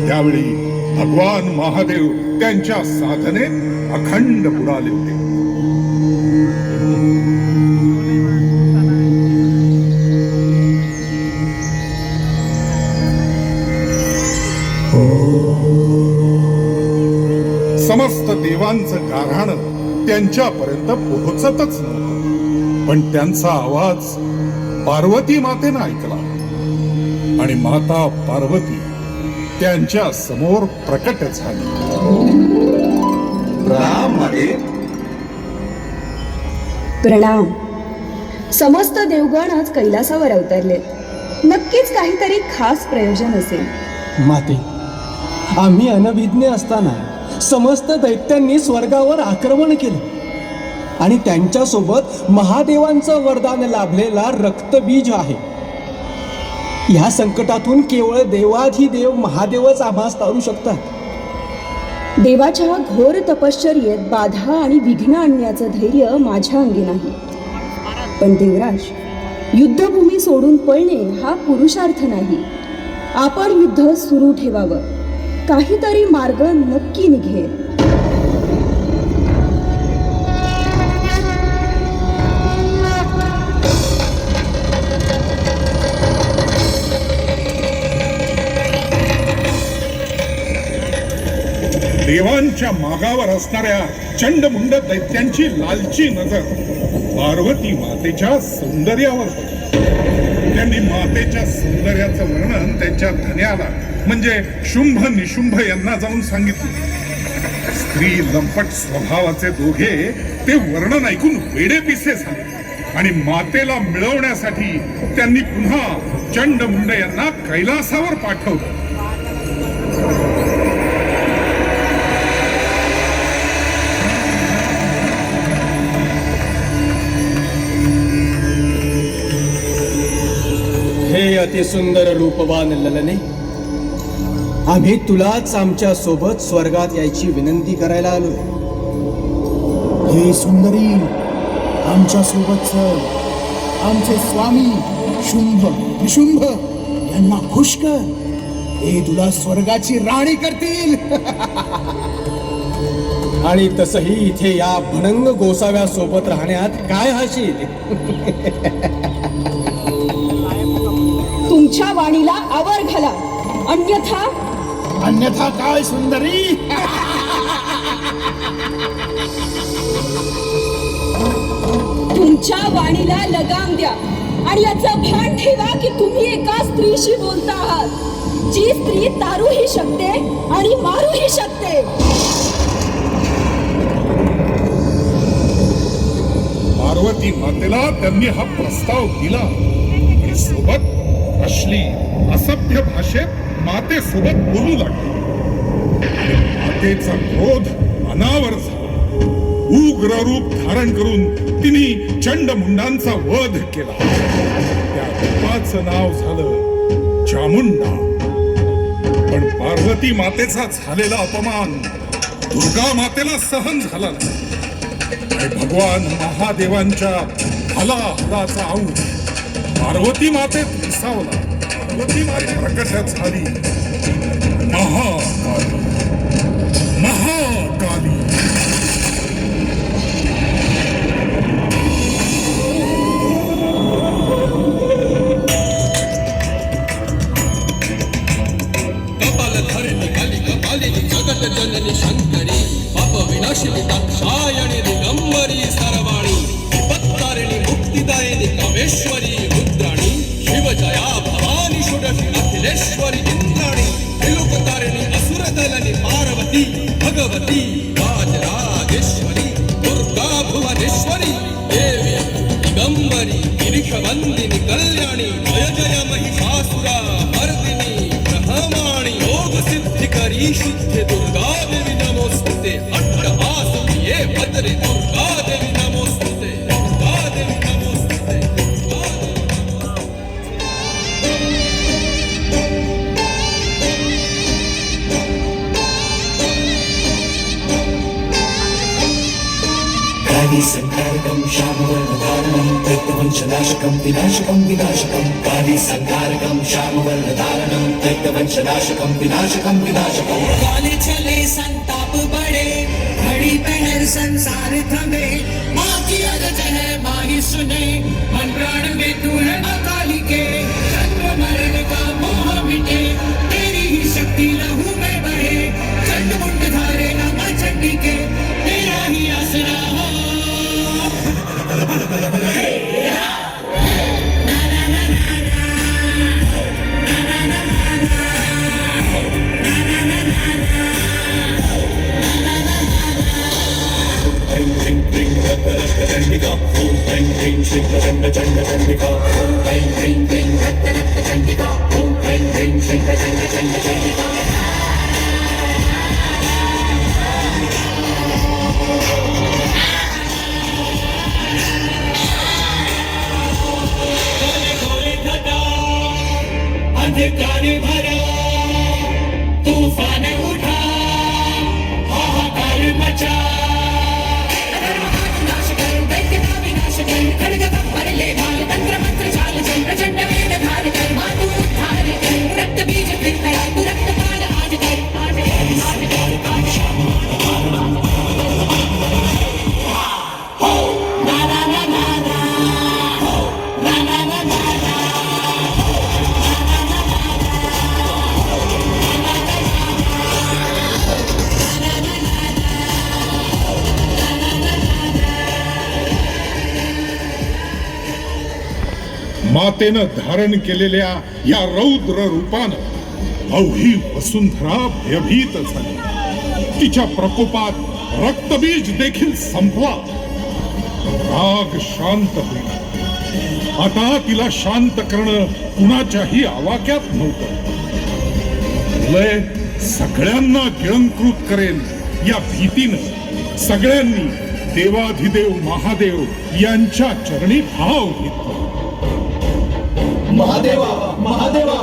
त्यावेळी भगवान महादेव त्यांच्या साधनेत अखंड बुडाले होते. समस्त देवांचं गाऱ्हाण त्यांच्यापर्यंत पोहोचतच नव्हतं, पण त्यांचा आवाज पार्वती मातेनं ऐकला आणि माता पार्वती त्यांच्या समोर प्रकट झाली. प्रणाम. समस्त देवगण आज कैलासावर अवतरले. नक्कीच काहीतरी खास प्रयोजन असेल. माते, आम्ही अनभिज्ञ असताना समस्त दैत्यांनी स्वर्गावर आक्रमण केलं आणि त्यांच्यासोबत महादेवांचं वरदान लाभलेला रक्तबीज आहे. या संकटातून केवळ देवाधिदेव महादेवच आम्हास तारू शकतात. देवाच्या घोर तपश्चर्येत बाधा आणि विघ्न आणण्याचं धैर्य माझ्या अंगी नाही. पण देवराज, युद्धभूमी सोडून पळणे हा पुरुषार्थ नाही. आपण युद्ध सुरू ठेवावं. काहीतरी मार्ग नक्की निघेल. देवांच्या मागावर असणाऱ्या चंडमुंड दैत्यांची लालची नजर पार्वती मातेच्या सौंदर्यावर होती. त्यांनी मातेच्या सौंदर्याचं वर्णन त्यांच्या धन्याला म्हणजे शुंभ निशुंभ यांना जाऊन सांगितले. स्त्री लंपट स्वभावाचे दोघे ते वर्णन ऐकून वेडेपिसे झाले आणि मातेला मिळवण्यासाठी त्यांनी पुन्हा चंडमुंड यांना कैलासावर पाठवलं. हे अतिसुंदर रूपवान ललने, आम्ही तुलाच आमच्या सोबत स्वर्गात यायची विनंती करायला आलोय. हे सुंदरी, आमच्या सोबत आमचे स्वामी शुंभ निशुंभ यांना खुश कर. हे तुला स्वर्गाची राणी करतील. आणि तसही इथे या भणंग गोसाव्या सोबत राहण्यात काय हशील? तुमच्या वाणीला आवर घाला, अन्यथा काय सुंदरी? तुमच्या वाणीला लगाम द्या आणि याचं भान ठेवा की तुम्ही एका स्त्रीशी बोलता आहात, जी स्त्री तारूही शकते आणि मारूही शकते. पार्वती मातेला त्यांनी हा प्रस्ताव दिला आणि सोबत अश्लील असभ्य भाषेत मातेसोबत बोलू लागले. मातेचा क्रोध अनावर झाला. उग्र रूप धारण करून तिने चंडमुंडांचा वध केला. त्या रूपाचं नाव झालं चामुंडा. पण पार्वती मातेचा झालेला अपमान दुर्गा मातेला सहन झाला नाही. आणि भगवान महादेवांच्या हलाहलाचा अंश पार्वती मातेत विसावला. पार्वती माते प्रकट झाली महाकाली. महाकाली कपालधारिणी काली कपालिनी जगत जननी शंकरी पाप विनाशिनी दाक्षायणी दिगंबरी सर्वाणी विपत्तारिणी मुक्तिदायिनी कामेश्वरी रुद्राणी शिवजया भवानी षोडशी अखिलेश्वरी इंद्राणी त्रिलोकतारिणी असुरदलनी पार्वती भगवती राजराजेश्वरी दुर्गा भुवनेश्वरी देवी दिगंबरी गिरिशवंदिनी कल्याणी जय जय महिषासुरा मर्दिनी ब्रह्माणी योग सिद्धिकरी शुद्ध दुर्गा देवी नमोस्तुते. अट्टहास ये भद्रे दुर्गा देवी नमोस्तुते. दुर्गा देवी नमोस्तुते. दुर्गा देवी कालीसङ्कारकं श्यामवर्णधारणं दैत्यवंशनाशकं विनाशकं विनाशकं कालीसङ्कारकं श्यामवर्णधारणं दैत्यवंशनाशकं विनाशकं विनाशकं काले चले संताप बढ़े घड़ी पहर संसार थमे माँ की अरज है माँ ही सुने मन प्राण में तू है माँ काली के जन्म मरण का मोह मिटे तेरी ही शक्ति लहू में बहे चंड मुंड धारे न माँ चंडी के तेरा ही आसरा हो ह्रीं ह्रीं ह्रीं रक्तरक्तचण्डिका ॐ ह्रीं ह्रीं श्रीं प्रचण्डचण्डचण्डिका ॐ ह्रीं ह्रीं ह्रीं रक्तरक्तचण्डिका ॐ ह्रीं ह्रीं श्रीं प्रचण्डचण्डचण्डिका खोले घटा अंधकार भरा तूफान उठा हाहाकार मचा नाश कर दैत्य का विनाश कर खड्ग पर ले भाल तंत्र मंत्र चाल चल प्रचंड वेद धार कर मातु उद्धार कर रक्त बीज फिर तू रक्तपाल आज कर ना ना ना ना ना ना ना ना ना मातेनं धारण केलेल्या या रौद्र रूपानं अवघी वसुंधरा भयभीत झाली. तिच्या प्रकोपात रक्तबीज देखील संपला. राग शांत होईल. आता तिला शांत करणं कुणाच्याही आवाक्यात नव्हतं. लय सगळ्यांना गिळंकृत करेल या भीतीनं सगळ्यांनी देवाधिदेव महादेव यांच्या चरणी भाव घेतला. महादेवा महादेवा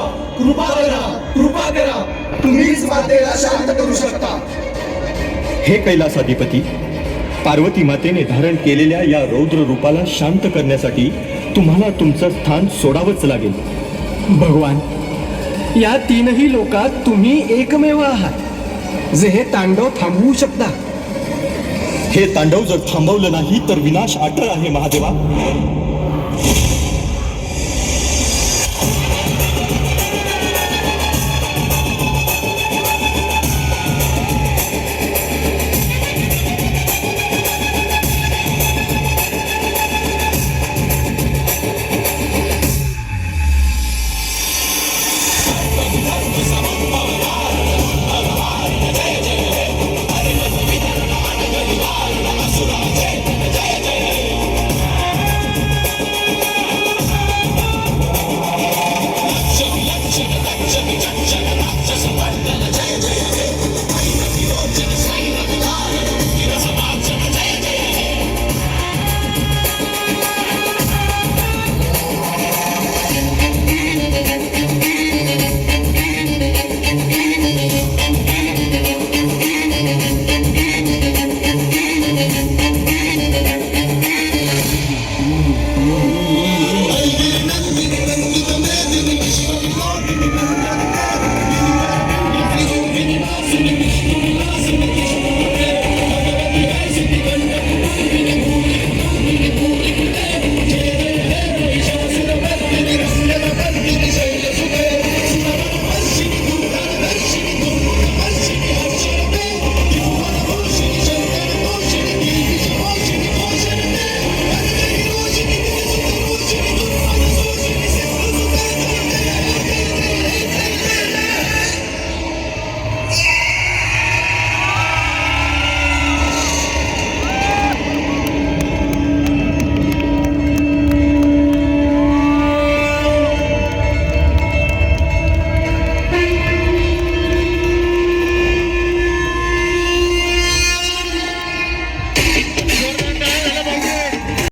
कृपा करा तुम्हीच मातेला शांत करू शकता. हे कैलासाधिपती, पार्वती मातेने धारण केलेल्या या रौद्र रूपाला शांत करण्यासाठी तुम्हाला तुमचं स्थान सोडावंच लागेल. भगवान, या तीनही लोकात तुम्ही एकमेव आहात जे हे तांडव थांबवू शकता. हे तांडव जर थांबवलं नाही तर विनाश अटळ आहे महादेवा. Chak chak